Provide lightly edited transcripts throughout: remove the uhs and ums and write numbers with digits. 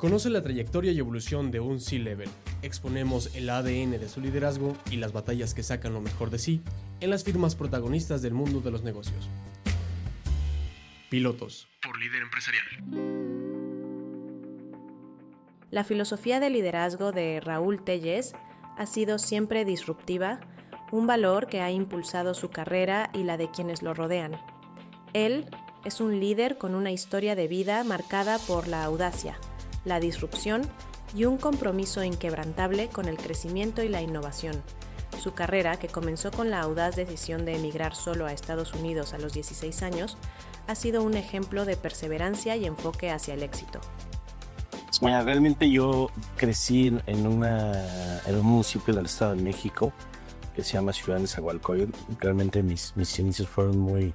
Conoce la trayectoria y evolución de un C-Level. Exponemos el ADN de su liderazgo y las batallas que sacan lo mejor de sí en las firmas protagonistas del mundo de los negocios. Pilotos por Líder Empresarial. La filosofía de liderazgo de Raúl Tellez ha sido siempre disruptiva, un valor que ha impulsado su carrera y la de quienes lo rodean. Él es un líder con una historia de vida marcada por la audacia, la disrupción y un compromiso inquebrantable con el crecimiento y la innovación. Su carrera, que comenzó con la audaz decisión de emigrar solo a Estados Unidos a los 16 años, ha sido un ejemplo de perseverancia y enfoque hacia el éxito. Bueno, realmente yo crecí en un municipio del Estado de México que se llama Ciudad Nezahualcóyotl. Realmente mis inicios fueron muy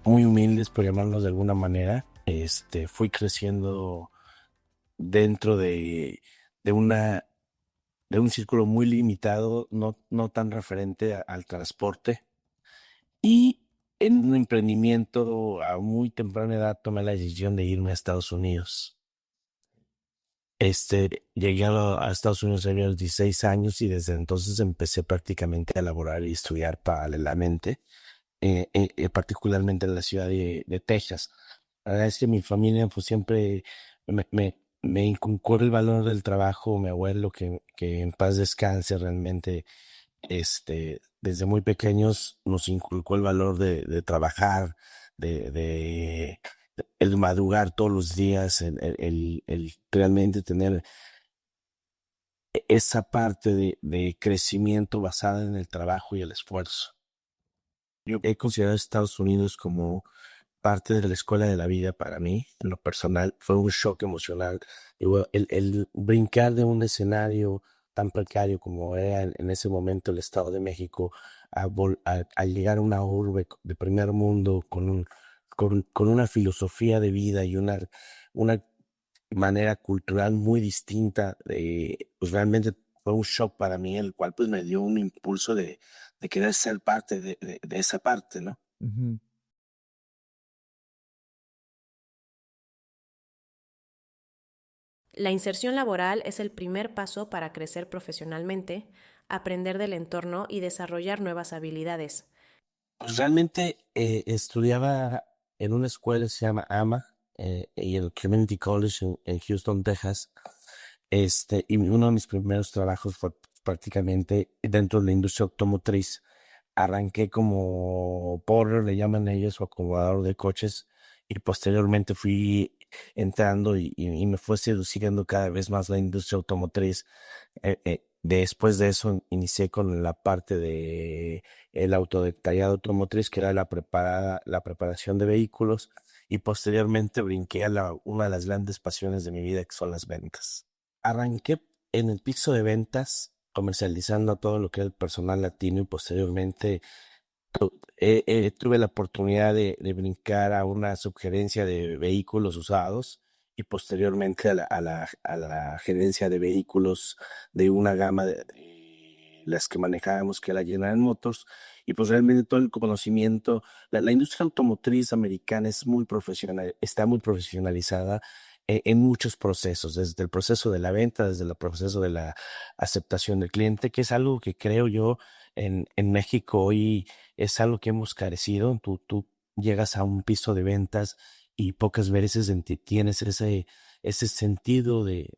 humildes, por llamarlos de alguna manera. Fui creciendo dentro de un círculo muy limitado, no tan referente al transporte. Y en un emprendimiento a muy temprana edad tomé la decisión de irme a Estados Unidos. Llegué a Estados Unidos a los 16 años y desde entonces empecé prácticamente a laborar y estudiar paralelamente, particularmente en la ciudad de Texas. La verdad es que mi familia pues siempre me inculcó el valor del trabajo. Mi abuelo, que en paz descanse, realmente desde muy pequeños nos inculcó el valor de trabajar, de el madrugar todos los días, el realmente tener esa parte de crecimiento basada en el trabajo y el esfuerzo. Yo he considerado a Estados Unidos como parte de la escuela de la vida para mí. En lo personal, fue un shock emocional. El brincar de un escenario tan precario como era en ese momento el Estado de México a llegar a una urbe de primer mundo con una filosofía de vida y una manera cultural muy distinta, pues realmente fue un shock para mí, el cual pues me dio un impulso de querer ser parte de esa parte, ¿no? Uh-huh. La inserción laboral es el primer paso para crecer profesionalmente, aprender del entorno y desarrollar nuevas habilidades. Pues realmente estudiaba en una escuela que se llama AMA y el Community College en Houston, Texas. Y uno de mis primeros trabajos fue prácticamente dentro de la industria automotriz. Arranqué como porter, le llaman ellos, o acomodador de coches, y posteriormente fui entrando y me fue seduciendo cada vez más la industria automotriz. Después de eso inicié con la parte de el autodetallado automotriz, que era la preparación de vehículos, y posteriormente brinqué a una de las grandes pasiones de mi vida, que son las ventas. Arranqué en el piso de ventas, comercializando todo lo que era el personal latino, y posteriormente tuve la oportunidad de brincar a una subgerencia de vehículos usados y posteriormente a la gerencia de vehículos de una gama de las que manejábamos, que era General Motors. Y pues realmente todo el conocimiento, la industria automotriz americana es muy profesional, está muy profesionalizada en muchos procesos, desde el proceso de la venta, desde el proceso de la aceptación del cliente, que es algo que creo yo en México hoy es algo que hemos carecido. Tú llegas a un piso de ventas y pocas veces tienes ese sentido de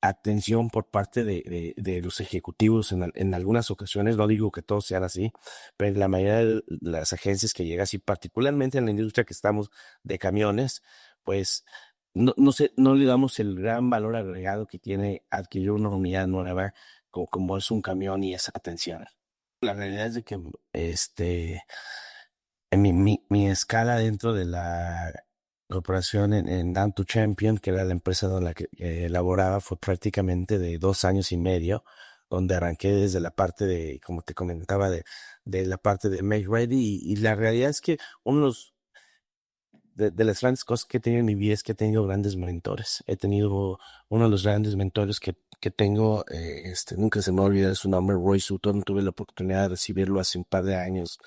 atención por parte de los ejecutivos en algunas ocasiones. No digo que todos sean así, pero en la mayoría de las agencias que llegas, y particularmente en la industria que estamos de camiones, pues no sé, no le damos el gran valor agregado que tiene adquirir una unidad nueva como es un camión y esa atención. La realidad es de que en mi escala dentro de la corporación en Down to Champion, que era la empresa donde la que elaboraba, fue prácticamente de 2 años y medio, donde arranqué desde la parte de, como te comentaba, de la parte de Make Ready, y la realidad es que uno de de las grandes cosas que he tenido en mi vida es que he tenido grandes mentores. He tenido uno de los grandes mentores que tengo, nunca se me va a olvidar su nombre, Roy Sutton. Tuve la oportunidad de recibirlo hace un par de años,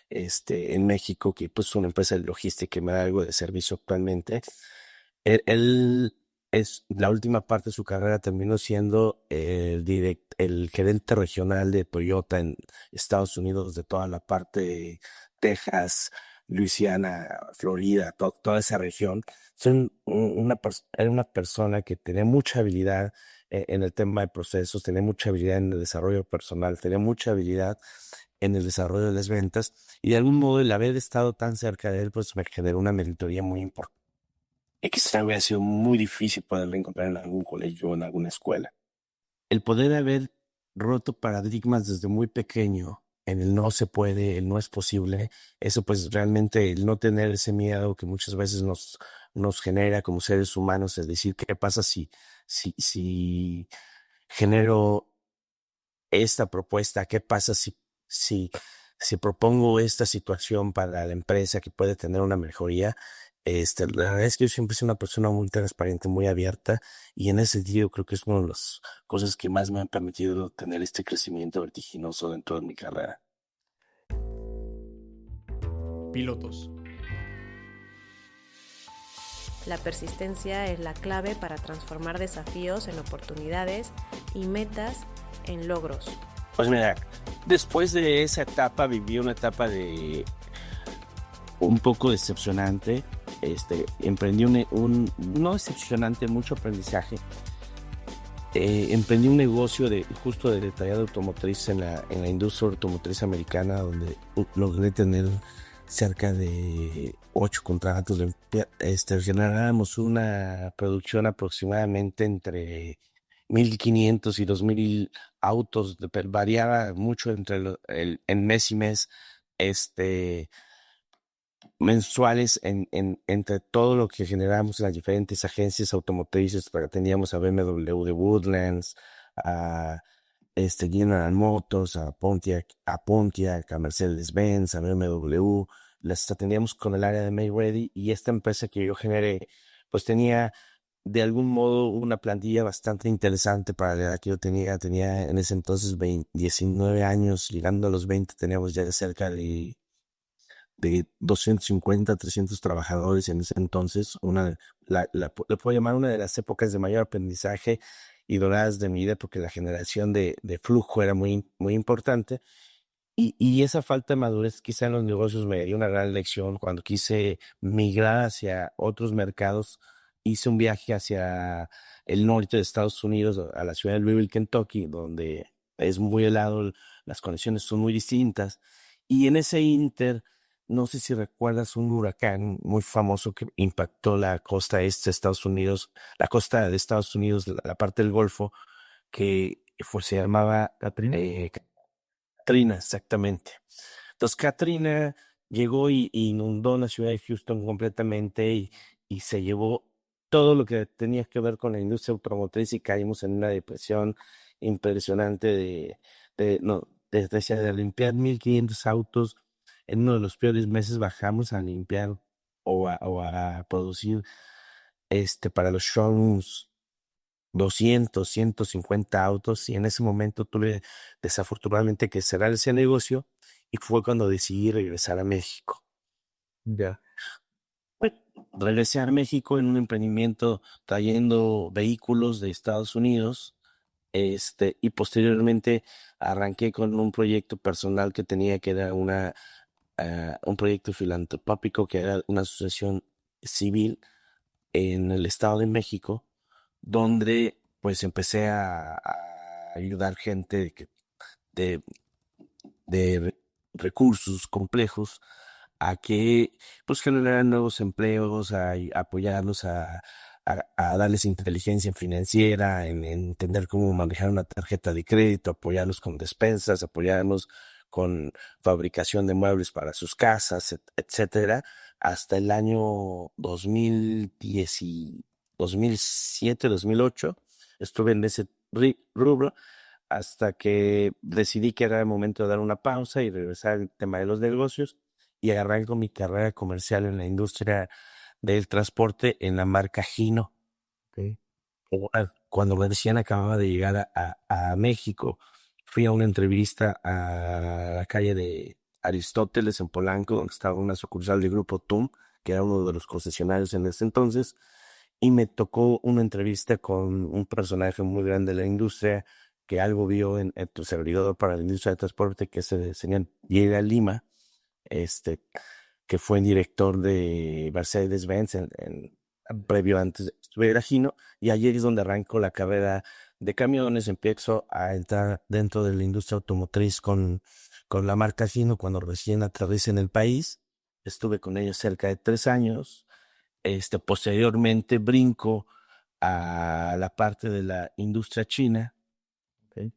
en México, que pues es una empresa de logística que me da algo de servicio actualmente. Él es la última parte de su carrera terminó siendo el gerente regional de Toyota en Estados Unidos de toda la parte de Texas, Luisiana, Florida, toda esa región. Era una persona que tenía mucha habilidad en el tema de procesos, tenía mucha habilidad en el desarrollo personal, tenía mucha habilidad en el desarrollo de las ventas y de algún modo el haber estado tan cerca de él pues me generó una mentoría muy importante. Y quizá hubiera sido muy difícil poderla encontrar en algún colegio o en alguna escuela. El poder haber roto paradigmas desde muy pequeño en el no se puede, el no es posible, eso pues realmente el no tener ese miedo que muchas veces nos genera como seres humanos, es decir, ¿qué pasa si genero esta propuesta? ¿Qué pasa si, si propongo esta situación para la empresa que puede tener una mejoría? La verdad es que yo siempre soy una persona muy transparente, muy abierta, y en ese sentido creo que es una de las cosas que más me han permitido tener este crecimiento vertiginoso dentro de mi carrera. Pilotos. La persistencia es la clave para transformar desafíos en oportunidades y metas en logros. Pues mira, después de esa etapa viví una etapa de un poco decepcionante. Emprendí no decepcionante, mucho aprendizaje. Emprendí un negocio justo de detallado automotriz en la industria automotriz americana, donde logré tener cerca de 8 contratos. Generábamos una producción aproximadamente entre 1,500 y 2,000 autos, variaba mucho en mes y mes, mensuales entre todo lo que generamos en las diferentes agencias automotrices. Teníamos a BMW de Woodlands, a General Motors, a Mercedes-Benz, a BMW. Las atendíamos con el área de Make Ready, y esta empresa que yo generé, pues tenía de algún modo una plantilla bastante interesante para la edad que yo tenía. Tenía en ese entonces 19 años, llegando a los 20 teníamos ya cerca de 250, 300 trabajadores en ese entonces. Le puedo llamar una de las épocas de mayor aprendizaje y doradas de mi vida, porque la generación de flujo era muy importante. Y esa falta de madurez quizá en los negocios me dio una gran lección. Cuando quise migrar hacia otros mercados, hice un viaje hacia el norte de Estados Unidos, a la ciudad de Louisville, Kentucky, donde es muy helado, las condiciones son muy distintas. Y en ese inter, no sé si recuerdas un huracán muy famoso que impactó la costa este de Estados Unidos, la costa de Estados Unidos, la parte del Golfo, que se llamaba Katrina. Katrina, exactamente. Entonces Katrina llegó y inundó la ciudad de Houston completamente, y se llevó todo lo que tenía que ver con la industria automotriz, y caímos en una depresión impresionante de limpiar 1,500 autos. En uno de los peores meses bajamos a limpiar o a producir para los showrooms 200, 150 autos, y en ese momento tuve desafortunadamente que cerrar ese negocio, y fue cuando decidí regresar a México. Ya. Regresé a México en un emprendimiento trayendo vehículos de Estados Unidos, y posteriormente arranqué con un proyecto personal que tenía, que era un proyecto filantrópico, que era una asociación civil en el Estado de México, donde pues empecé a ayudar gente de, de recursos complejos a que pues generaran nuevos empleos, a apoyarlos a darles inteligencia financiera, en entender cómo manejar una tarjeta de crédito, apoyarlos con despensas, apoyarlos con fabricación de muebles para sus casas, etcétera, hasta el año 2010 2007, 2008. Estuve en ese rubro hasta que decidí que era el momento de dar una pausa y regresar al tema de los negocios, y arranco mi carrera comercial en la industria del transporte en la marca Gino. Ok. Cuando recién acababa de llegar a México, fui a una entrevista a la calle de Aristóteles en Polanco, donde estaba una sucursal del Grupo TUM, que era uno de los concesionarios en ese entonces, y me tocó una entrevista con un personaje muy grande de la industria que algo vio en tu servidor para la industria de transporte, que es el señor Diego Lima, este, que fue director de Mercedes-Benz previo antes de que estuviera Gino, y allí es donde arranco la carrera de camiones, empiezo a entrar dentro de la industria automotriz con la marca Gino cuando recién aterriza en el país. Estuve con ellos cerca de 3 años. Posteriormente brinco a la parte de la industria china. Ok.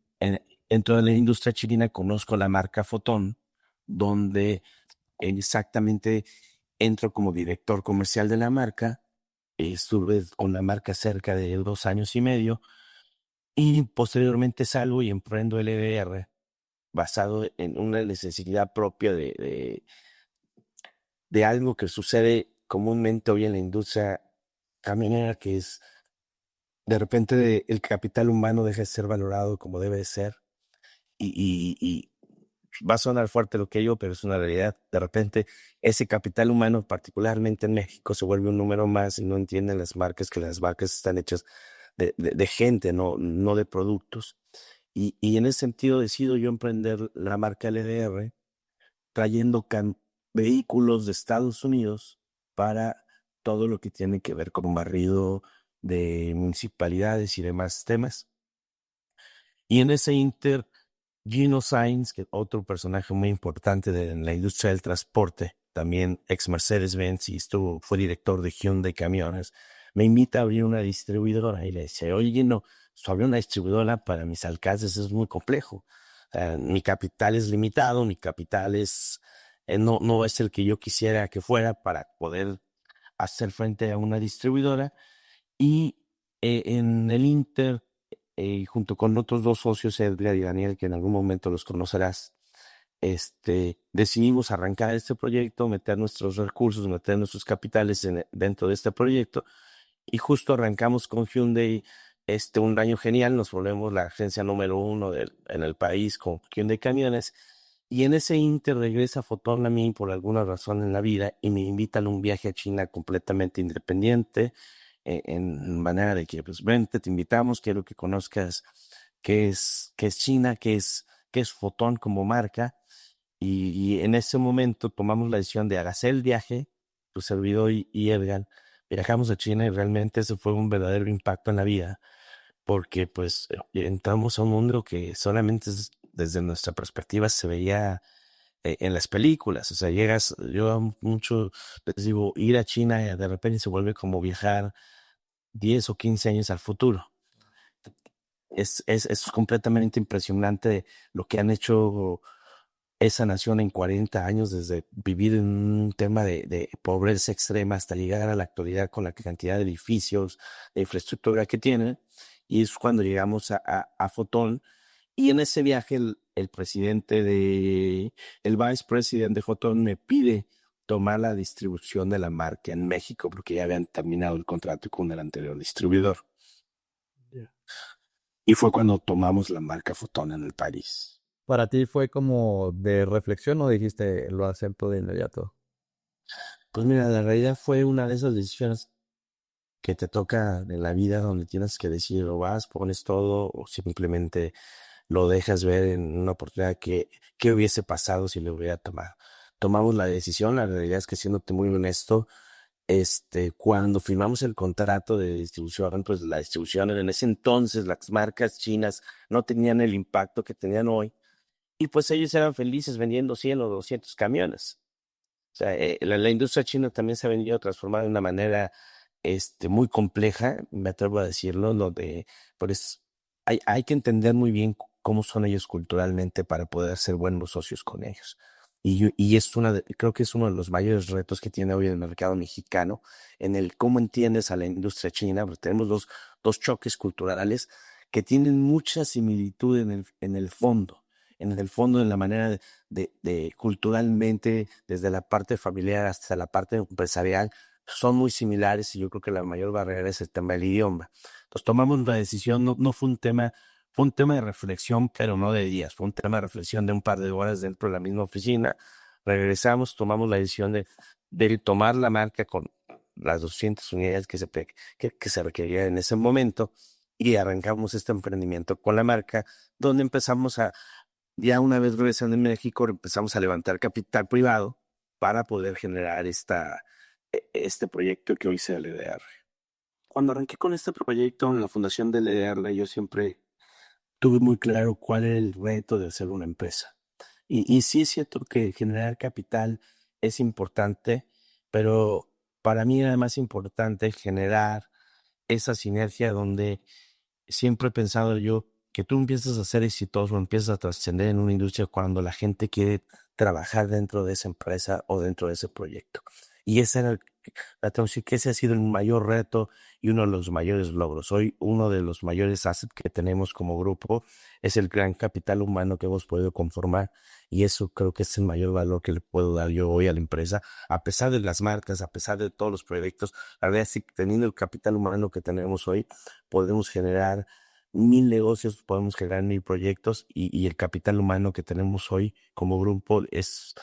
Dentro de la industria china conozco la marca Fotón, donde exactamente entro como director comercial de la marca. Estuve con la marca cerca de 2 años y medio y posteriormente salgo y emprendo el EDR basado en una necesidad propia de algo que sucede comúnmente hoy en la industria camionera, que es de repente el capital humano deja de ser valorado como debe de ser y va a sonar fuerte lo que digo, pero es una realidad. De repente ese capital humano, particularmente en México, se vuelve un número más y no entienden las marcas, que las marcas están hechas de gente, no de productos. Y en ese sentido decido yo emprender la marca LDR trayendo vehículos de Estados Unidos para todo lo que tiene que ver con barrido de municipalidades y demás temas. Y en ese inter, Gino Sainz, que es otro personaje muy importante en la industria del transporte, también ex Mercedes-Benz y fue director de Hyundai Camiones, me invita a abrir una distribuidora y le dice, oye Gino, abrir una distribuidora para mis alcances es muy complejo. Mi capital es limitado, mi capital no es el que yo quisiera que fuera para poder hacer frente a una distribuidora. Y en el Inter, junto con otros dos socios, Edgar y Daniel, que en algún momento los conocerás, decidimos arrancar este proyecto, meter nuestros recursos, meter nuestros capitales dentro de este proyecto, y justo arrancamos con Hyundai un año genial, nos volvemos la agencia número 1 en el país con Hyundai Camiones, y en ese inter regresa Fotón a mí por alguna razón en la vida y me invitan a un viaje a China completamente independiente, en manera de que, pues, vente, te invitamos, quiero que conozcas qué es China, qué es Fotón como marca, y en ese momento tomamos la decisión de hacer el viaje, tu servidor y Edgar, viajamos a China y realmente eso fue un verdadero impacto en la vida, porque pues entramos a un mundo que solamente desde nuestra perspectiva se veía en las películas. O sea, yo mucho les digo, ir a China de repente se vuelve como viajar 10 o 15 años al futuro. Es completamente impresionante lo que han hecho esa nación en 40 años, desde vivir en un tema de pobreza extrema hasta llegar a la actualidad con la cantidad de edificios, de infraestructura que tienen. Y es cuando llegamos a Fotón. Y en ese viaje el vice president de Fotón me pide tomar la distribución de la marca en México porque ya habían terminado el contrato con el anterior distribuidor. Yeah. Y fue cuando tomamos la marca Fotón en el país. ¿Para ti fue como de reflexión o dijiste lo acepto de inmediato? Pues mira, la realidad fue una de esas decisiones que te toca en la vida donde tienes que decir o vas, pones todo o simplemente lo dejas ver en una oportunidad que hubiese pasado si lo hubiera tomado. Tomamos la decisión, la realidad es que siéndote muy honesto, cuando firmamos el contrato de distribución, pues la distribución en ese entonces, las marcas chinas no tenían el impacto que tenían hoy y pues ellos eran felices vendiendo 100 o 200 camiones. O sea, la industria china también se ha venido a transformar de una manera muy compleja, me atrevo a decirlo, pues hay que entender muy bien cómo son ellos culturalmente para poder ser buenos socios con ellos. Y creo que es uno de los mayores retos que tiene hoy el mercado mexicano, en el cómo entiendes a la industria china, porque tenemos dos choques culturales que tienen mucha similitud en el fondo, en la manera de culturalmente, desde la parte familiar hasta la parte empresarial, son muy similares y yo creo que la mayor barrera es el tema del idioma. Entonces tomamos una decisión, no fue un tema de reflexión, pero no de días, fue un tema de reflexión de un par de horas dentro de la misma oficina. Regresamos, tomamos la decisión de tomar la marca las 200 unidades que se requerían en ese momento y arrancamos este emprendimiento con la marca, donde empezamos ya una vez regresando en México, empezamos a levantar capital privado para poder generar este proyecto que hoy es el LDR. Cuando arranqué con este proyecto en la fundación del LDR, yo siempre tuve muy claro cuál era el reto de hacer una empresa. Y sí es cierto que generar capital es importante, pero para mí era más importante generar esa sinergia donde siempre he pensado yo que tú empiezas a ser exitoso, empiezas a trascender en una industria cuando la gente quiere trabajar dentro de esa empresa o dentro de ese proyecto. Y ese era que ese ha sido el mayor reto y uno de los mayores logros. Hoy uno de los mayores assets que tenemos como grupo es el gran capital humano que hemos podido conformar, y eso creo que es el mayor valor que le puedo dar yo hoy a la empresa, a pesar de las marcas, a pesar de todos los proyectos. La verdad es que teniendo el capital humano que tenemos hoy, podemos generar 1000 negocios, podemos generar 1000 proyectos, y el capital humano que tenemos hoy como grupo es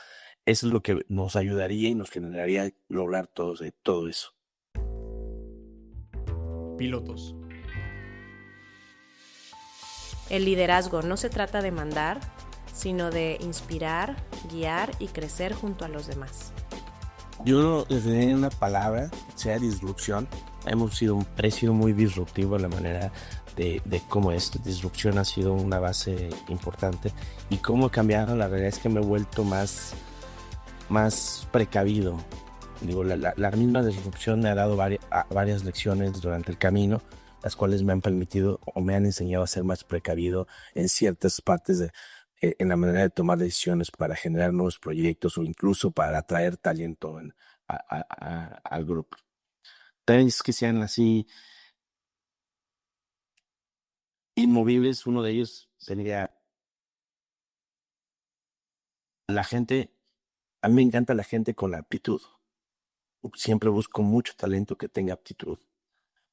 lo que nos ayudaría y nos generaría lograr todo eso. Pilotos. El liderazgo no se trata de mandar, sino de inspirar, guiar y crecer junto a los demás. Yo desde una palabra, sea disrupción, he sido muy disruptivo en la manera de cómo disrupción ha sido una base importante, y cómo he cambiado. La realidad es que me he vuelto más precavido. Digo, la misma disrupción me ha dado varias lecciones durante el camino, las cuales me han permitido o me han enseñado a ser más precavido en ciertas partes en la manera de tomar decisiones para generar nuevos proyectos o incluso para atraer talento al grupo. Tres que sean así inmovibles, uno de ellos sería la gente. A mí me encanta la gente con aptitud. Siempre busco mucho talento que tenga aptitud.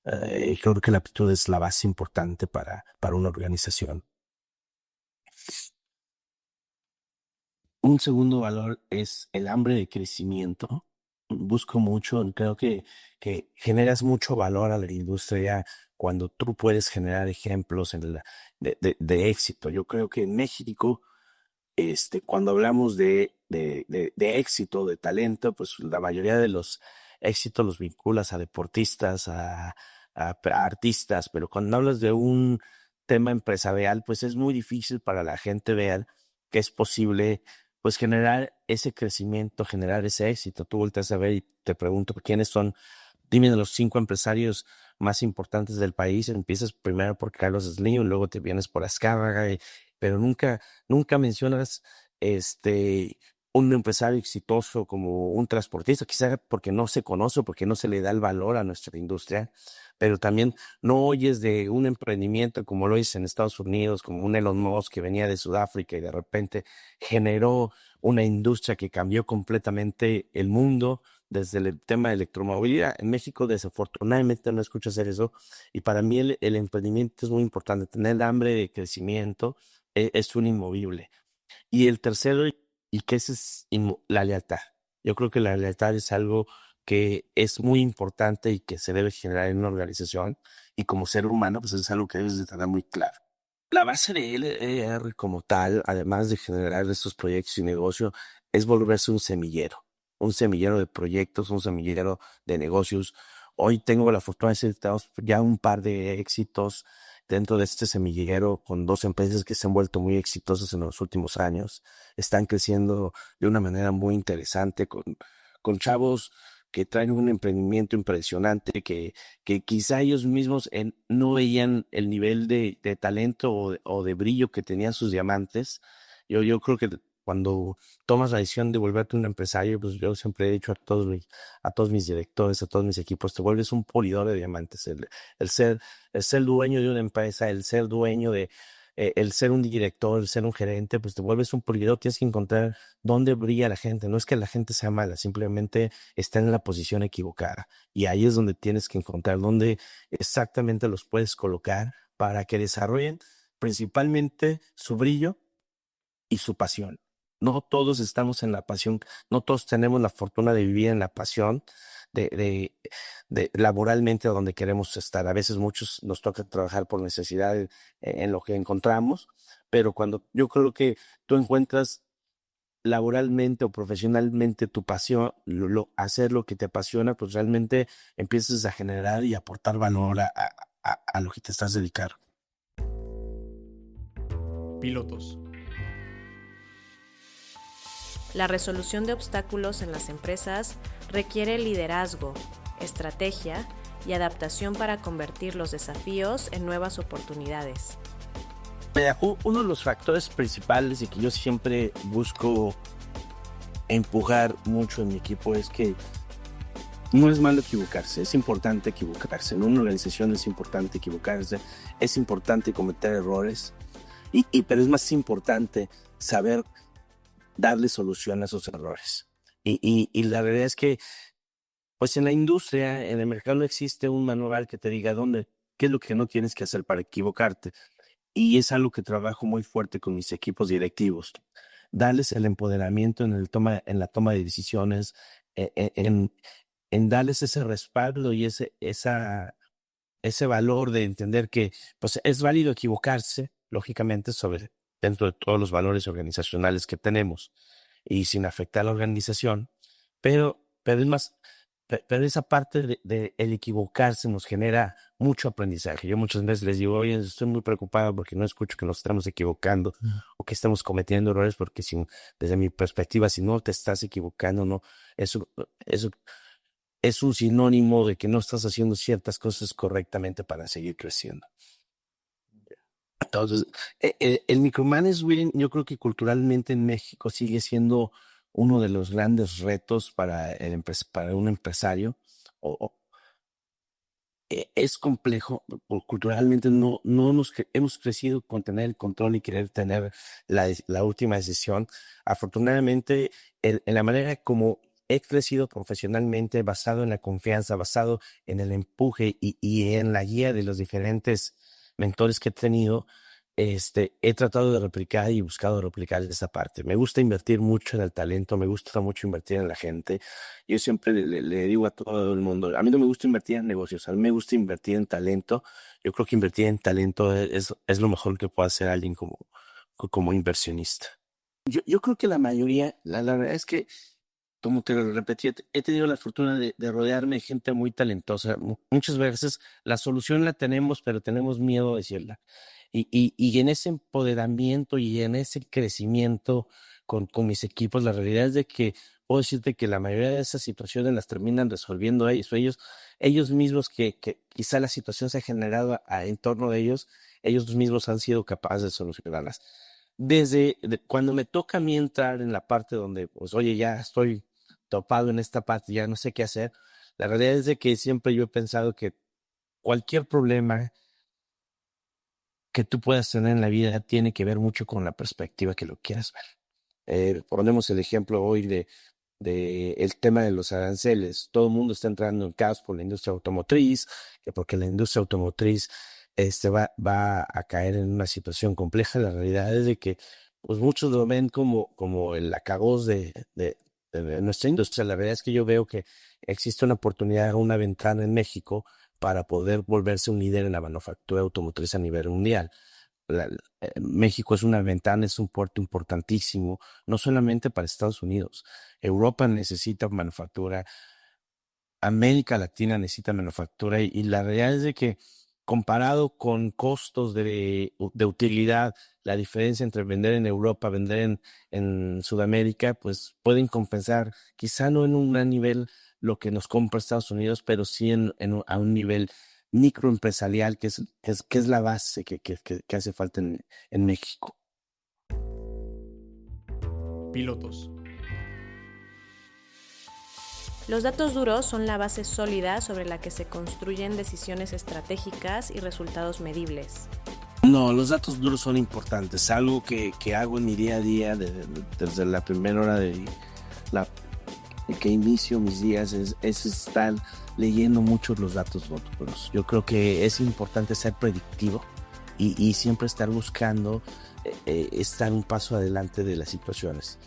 Creo que la aptitud es la base importante para una organización. Un segundo valor es el hambre de crecimiento. Busco mucho, creo que generas mucho valor a la industria cuando tú puedes generar ejemplos de éxito. Yo creo que en México, cuando hablamos de éxito, de talento, pues la mayoría de los éxitos los vinculas a deportistas, a artistas, pero cuando hablas de un tema empresarial, pues es muy difícil para la gente ver que es posible, pues, generar ese crecimiento, generar ese éxito. Tú volteas a ver y te pregunto, ¿quiénes son? Dime de los 5 empresarios más importantes del país. Empiezas primero por Carlos Slim, luego te vienes por Azcárraga, pero nunca mencionas un empresario exitoso como un transportista, quizá porque no se conoce, porque no se le da el valor a nuestra industria, pero también no oyes de un emprendimiento como lo oyes en Estados Unidos, como un Elon Musk que venía de Sudáfrica y de repente generó una industria que cambió completamente el mundo desde el tema de electromovilidad. En México, desafortunadamente, no escucho hacer eso, y para mí el emprendimiento es muy importante. Tener hambre de crecimiento es un inmovible. Y el tercero, y que ese es la lealtad. Yo creo que la lealtad es algo que es muy importante y que se debe generar en una organización, y como ser humano, pues es algo que debes de tener muy claro. La base de LR como tal, además de generar estos proyectos y negocio, es volverse un semillero de proyectos, un semillero de negocios. Hoy tengo la fortuna de ser ya un par de éxitos dentro de este semillero con 2 empresas que se han vuelto muy exitosas en los últimos años. Están creciendo de una manera muy interesante con chavos que traen un emprendimiento impresionante, que quizá ellos mismos no veían el nivel de talento o de brillo que tenían sus diamantes. Yo creo que cuando tomas la decisión de volverte un empresario, pues yo siempre he dicho a todos mis directores, a todos mis equipos, te vuelves un polidor de diamantes. El ser dueño de una empresa, el ser dueño el ser un director, el ser un gerente, pues te vuelves un polidor. Tienes que encontrar dónde brilla la gente. No es que la gente sea mala, simplemente está en la posición equivocada. Y ahí es donde tienes que encontrar dónde exactamente los puedes colocar para que desarrollen principalmente su brillo y su pasión. No todos estamos en la pasión, no todos tenemos la fortuna de vivir en la pasión de, de, de laboralmente a donde queremos estar. A veces muchos nos toca trabajar por necesidad en lo que encontramos, pero cuando yo creo que tú encuentras laboralmente o profesionalmente tu pasión, hacer lo que te apasiona, pues realmente empiezas a generar y aportar valor a lo que te estás dedicando. Pilotos. La resolución de obstáculos en las empresas requiere liderazgo, estrategia y adaptación para convertir los desafíos en nuevas oportunidades. Uno de los factores principales y que yo siempre busco empujar mucho en mi equipo es que no es malo equivocarse, es importante equivocarse. En una organización es importante equivocarse, es importante cometer errores, pero es más importante saber darle solución a esos errores. Y la realidad es que pues en la industria, en el mercado no existe un manual que te diga qué es lo que no tienes que hacer para equivocarte. Y es algo que trabajo muy fuerte con mis equipos directivos. Darles el empoderamiento en la toma de decisiones, en darles ese respaldo y ese valor de entender que pues, es válido equivocarse, lógicamente, dentro de todos los valores organizacionales que tenemos y sin afectar a la organización, pero esa parte de el equivocarse nos genera mucho aprendizaje. Yo muchas veces les digo, oye, estoy muy preocupado porque no escucho que nos estamos equivocando o que estamos cometiendo errores, porque desde mi perspectiva, si no te estás equivocando, no, eso es un sinónimo de que no estás haciendo ciertas cosas correctamente para seguir creciendo. Entonces, el micromanagement, yo creo que culturalmente en México sigue siendo uno de los grandes retos para un empresario. Es complejo, culturalmente no hemos crecido con tener el control y querer tener la última decisión. Afortunadamente, en la manera como he crecido profesionalmente, basado en la confianza, basado en el empuje y en la guía de los diferentes mentores que he tenido, he tratado de replicar y buscado replicar esa parte. Me gusta invertir mucho en el talento, me gusta mucho invertir en la gente. Yo siempre le digo a todo el mundo, a mí no me gusta invertir en negocios, a mí me gusta invertir en talento. Yo creo que invertir en talento es lo mejor que puede hacer alguien como inversionista. Yo creo que la mayoría, la verdad es que, como te lo repetí, he tenido la fortuna de rodearme de gente muy talentosa. Muchas veces la solución la tenemos, pero tenemos miedo a decirla. Y en ese empoderamiento y en ese crecimiento con mis equipos, la realidad es de que puedo decirte que la mayoría de esas situaciones las terminan resolviendo ellos mismos, que quizá la situación se ha generado en torno de ellos mismos han sido capaces de solucionarlas. Cuando me toca a mí entrar en la parte donde, pues, oye, ya estoy topado en esta parte, ya no sé qué hacer, la realidad es de que siempre yo he pensado que cualquier problema que tú puedas tener en la vida tiene que ver mucho con la perspectiva que lo quieras ver. Ponemos el ejemplo hoy de el tema de los aranceles. Todo el mundo está entrando en caos por la industria automotriz, porque la industria automotriz va a caer en una situación compleja. La realidad es de que pues muchos lo ven como el acabose de nuestra industria. La verdad es que yo veo que existe una oportunidad, una ventana en México para poder volverse un líder en la manufactura automotriz a nivel mundial. México es una ventana, es un puerto importantísimo, no solamente para Estados Unidos. Europa necesita manufactura, América Latina necesita manufactura y la realidad es de que comparado con costos de utilidad, la diferencia entre vender en Europa, vender en Sudamérica, pues pueden compensar, quizá no en un gran nivel lo que nos compra Estados Unidos, pero sí a un nivel microempresarial, que es la base que hace falta en México. Pilotos. Los datos duros son la base sólida sobre la que se construyen decisiones estratégicas y resultados medibles. No, los datos duros son importantes. Algo que hago en mi día a día desde la primera hora de que inicio mis días es estar leyendo mucho los datos duros. Yo creo que es importante ser predictivo y siempre estar buscando estar un paso adelante de las situaciones.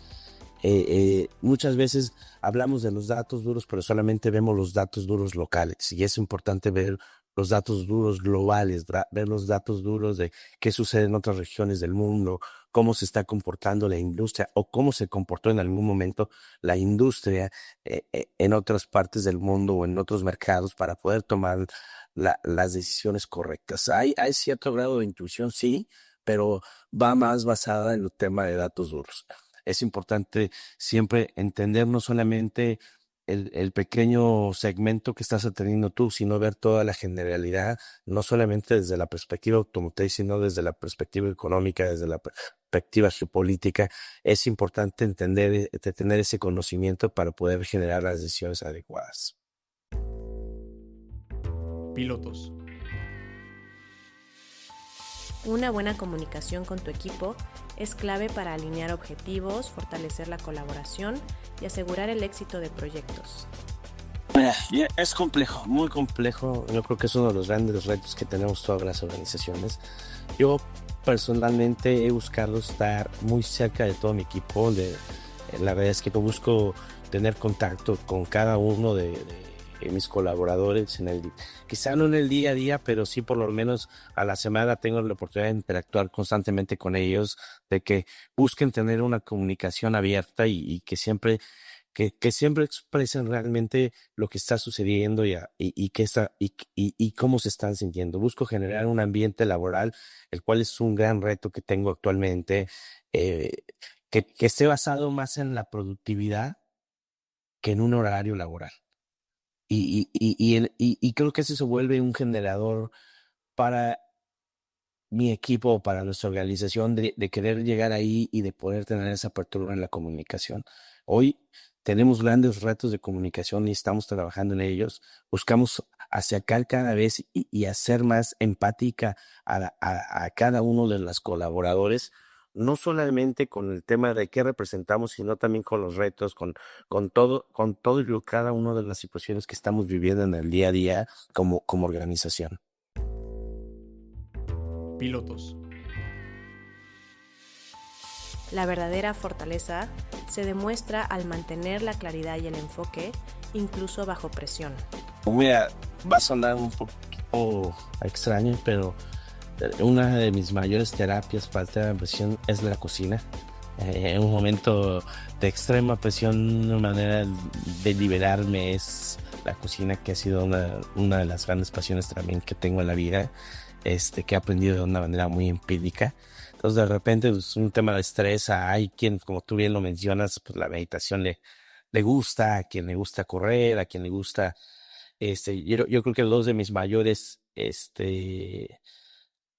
Muchas veces hablamos de los datos duros, pero solamente vemos los datos duros locales y es importante ver los datos duros globales, ver los datos duros de qué sucede en otras regiones del mundo, cómo se está comportando la industria o cómo se comportó en algún momento la industria en otras partes del mundo o en otros mercados para poder tomar las decisiones correctas. Hay cierto grado de intuición, sí, pero va más basada en el tema de datos duros. Es importante siempre entender no solamente el pequeño segmento que estás atendiendo tú, sino ver toda la generalidad, no solamente desde la perspectiva automotriz, sino desde la perspectiva económica, desde la perspectiva geopolítica. Es importante entender, tener ese conocimiento para poder generar las decisiones adecuadas. Pilotos. Una buena comunicación con tu equipo es clave para alinear objetivos, fortalecer la colaboración y asegurar el éxito de proyectos. Es complejo, muy complejo. Yo creo que es uno de los grandes retos que tenemos todas las organizaciones. Yo personalmente he buscado estar muy cerca de todo mi equipo. La verdad es que yo busco tener contacto con cada uno de mis colaboradores, quizá no en el día a día, pero sí por lo menos a la semana tengo la oportunidad de interactuar constantemente con ellos, de que busquen tener una comunicación abierta y que siempre expresen realmente lo que está sucediendo y cómo se están sintiendo. Busco generar un ambiente laboral, el cual es un gran reto que tengo actualmente, que esté basado más en la productividad que en un horario laboral. Y creo que eso se vuelve un generador para mi equipo, para nuestra organización, de querer llegar ahí y de poder tener esa apertura en la comunicación. Hoy tenemos grandes retos de comunicación y estamos trabajando en ellos. Buscamos acercar cada vez y hacer más empática a cada uno de los colaboradores, no solamente con el tema de qué representamos, sino también con los retos, con todo y cada una de las situaciones que estamos viviendo en el día a día como organización. Pilotos. La verdadera fortaleza se demuestra al mantener la claridad y el enfoque, incluso bajo presión. Mira, va a sonar un poco extraño, pero una de mis mayores terapias para el tema de presión es la cocina. En un momento de extrema presión, una manera de liberarme es la cocina, que ha sido una de las grandes pasiones también que tengo en la vida, que he aprendido de una manera muy empírica. Entonces, de repente, es un tema de estrés. Hay quien, como tú bien lo mencionas, pues la meditación le gusta, a quien le gusta correr, a quien le gusta, yo creo que dos de mis mayores,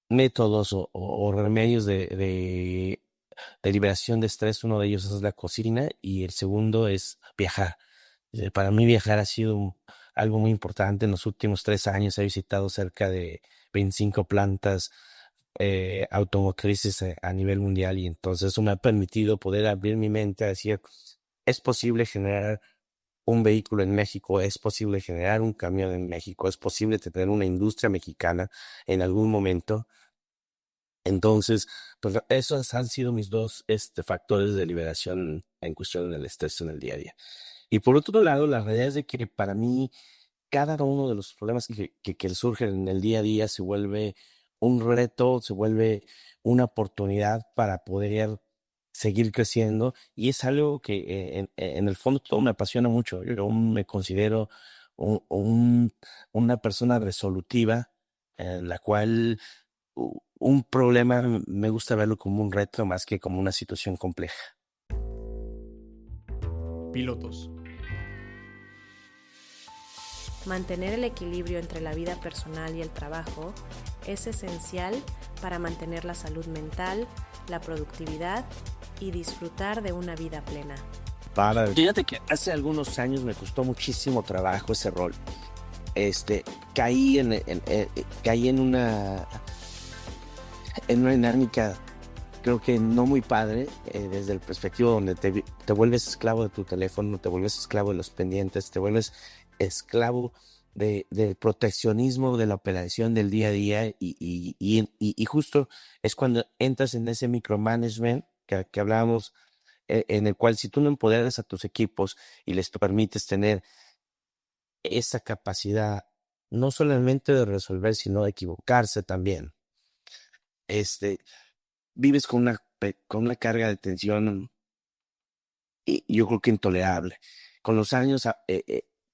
métodos o remedios de liberación de estrés, uno de ellos es la cocina y el segundo es viajar. Para mí viajar ha sido algo muy importante. En los últimos 3 años he visitado cerca de 25 plantas automotrices a nivel mundial y entonces eso me ha permitido poder abrir mi mente a decir, es posible generar un vehículo en México, es posible generar un camión en México, es posible tener una industria mexicana en algún momento. Entonces, pues esos han sido mis dos factores de liberación en cuestión del estrés en el día a día. Y por otro lado, la realidad es de que para mí cada uno de los problemas que surgen en el día a día se vuelve un reto, se vuelve una oportunidad para poder seguir creciendo y es algo que en el fondo todo me apasiona mucho. Yo me considero una persona resolutiva en la cual un problema me gusta verlo como un reto más que como una situación compleja. Pilotos. Mantener el equilibrio entre la vida personal y el trabajo es esencial para mantener la salud mental, la productividad y disfrutar de una vida plena. Fíjate que hace algunos años me costó muchísimo trabajo ese rol. Caí en una dinámica, creo que no muy padre, desde el perspectivo donde te vuelves esclavo de tu teléfono, te vuelves esclavo de los pendientes, te vuelves esclavo del proteccionismo de la operación del día a día y justo es cuando entras en ese micromanagement que hablábamos en el cual si tú no empoderas a tus equipos y les permites tener esa capacidad, no solamente de resolver, sino de equivocarse también, este, vives con una carga de tensión y yo creo que intolerable. Con los años,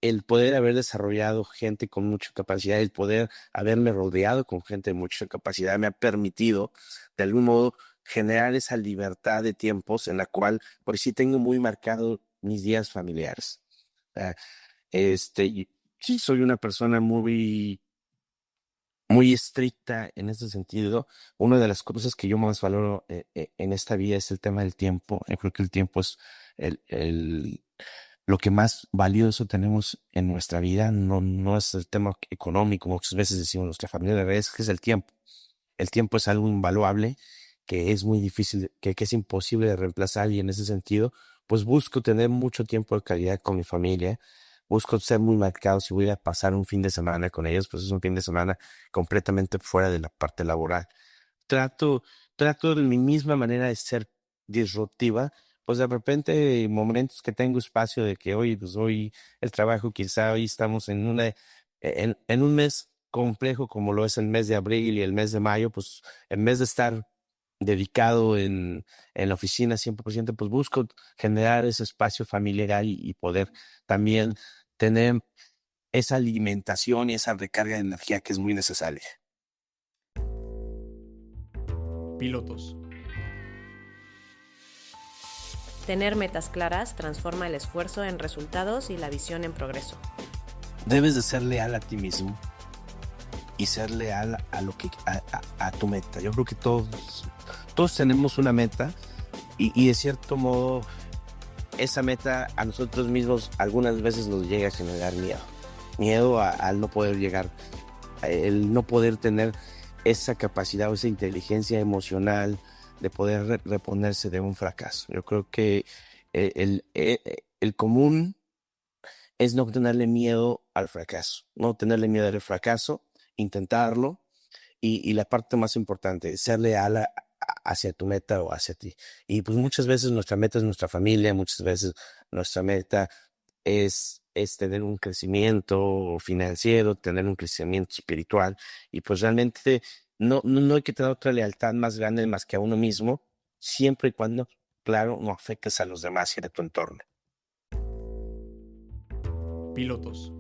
el poder haber desarrollado gente con mucha capacidad, el poder haberme rodeado con gente de mucha capacidad, me ha permitido, de algún modo, generar esa libertad de tiempos en la cual, pues sí tengo muy marcado mis días familiares. Ah, y sí, soy una persona muy estricta en ese sentido. Una de las cosas que yo más valoro en esta vida es el tema del tiempo. Yo creo que el tiempo es el, el, lo que más valioso tenemos en nuestra vida. No es el tema económico, muchas veces decimos nuestra familia, la verdad es que es el tiempo. El tiempo es algo invaluable que es muy difícil, que es imposible de reemplazar y en ese sentido, pues busco tener mucho tiempo de calidad con mi familia. Busco ser muy marcado. Si voy a pasar un fin de semana con ellos, pues es un fin de semana completamente fuera de la parte laboral. Trato, trato de mi misma manera de ser disruptiva, pues de repente momentos que tengo espacio de que hoy, pues hoy el trabajo, quizá hoy estamos en un mes complejo como lo es el mes de abril y el mes de mayo, pues en vez de estar dedicado en la oficina 100%, pues busco generar ese espacio familiar y poder también tener esa alimentación y esa recarga de energía que es muy necesaria. Pilotos. Tener metas claras transforma el esfuerzo en resultados y la visión en progreso. Debes de ser leal a ti mismo y ser leal a tu meta. Yo creo que todos tenemos una meta y de cierto modo esa meta a nosotros mismos algunas veces nos llega a generar miedo. Miedo al no poder llegar, el no poder tener esa capacidad o esa inteligencia emocional de poder reponerse de un fracaso. Yo creo que el común es no tenerle miedo al fracaso, no tenerle miedo al fracaso, intentarlo y la parte más importante, ser leal hacia tu meta o hacia ti. Y pues muchas veces nuestra meta es nuestra familia, muchas veces nuestra meta es tener un crecimiento financiero, tener un crecimiento espiritual y pues realmente no hay que tener otra lealtad más grande más que a uno mismo, siempre y cuando, claro, no afectes a los demás y a tu entorno. Pilotos.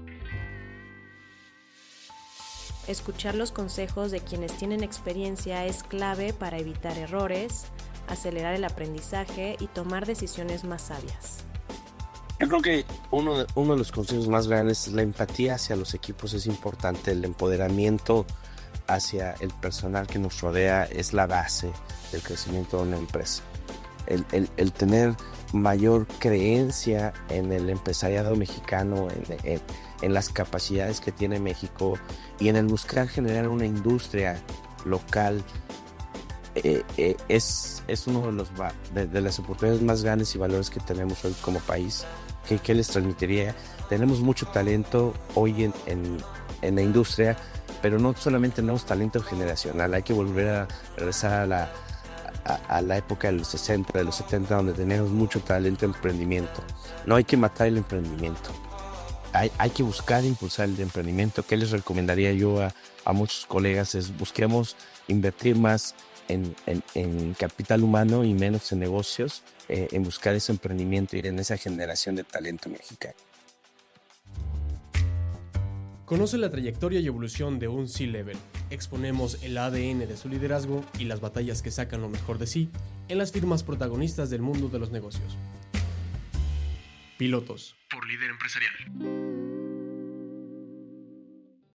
Escuchar los consejos de quienes tienen experiencia es clave para evitar errores, acelerar el aprendizaje y tomar decisiones más sabias. Yo creo que uno de los consejos más grandes es la empatía hacia los equipos, es importante, el empoderamiento hacia el personal que nos rodea es la base del crecimiento de una empresa. El tener mayor creencia en el empresariado mexicano, en las capacidades que tiene México y en el buscar generar una industria local es uno de las oportunidades más grandes y valores que tenemos hoy como país. ¿Qué les transmitiría? Tenemos mucho talento hoy en la industria, pero no solamente tenemos talento generacional, hay que volver a regresar a la época de los 60, de los 70, donde teníamos mucho talento en emprendimiento. No hay que matar el emprendimiento. Hay que buscar e impulsar el emprendimiento. ¿Qué les recomendaría yo a muchos colegas? Busquemos invertir más en capital humano y menos en negocios, en buscar ese emprendimiento y en esa generación de talento mexicano. Conoce la trayectoria y evolución de un C-Level. Exponemos el ADN de su liderazgo y las batallas que sacan lo mejor de sí en las firmas protagonistas del mundo de los negocios. Pilotos. Por Líder Empresarial.